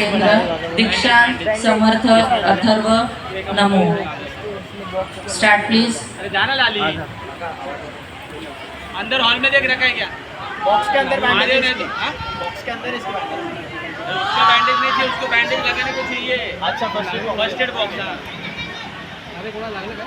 दीक्षांत समर्थ अथर्व नमो start please. अरे जाना लाली अंदर हॉल में देख रखा है क्या? बॉक्स के अंदर बैंडेज नहीं तो बॉक्स के अंदर इसके बैंडेज उसका बैंडेज नहीं चाहिए, उसको बैंडेज लगाने को चाहिए। अच्छा फर्स्ट एड बॉक्स। अरे कोणा लागलं का?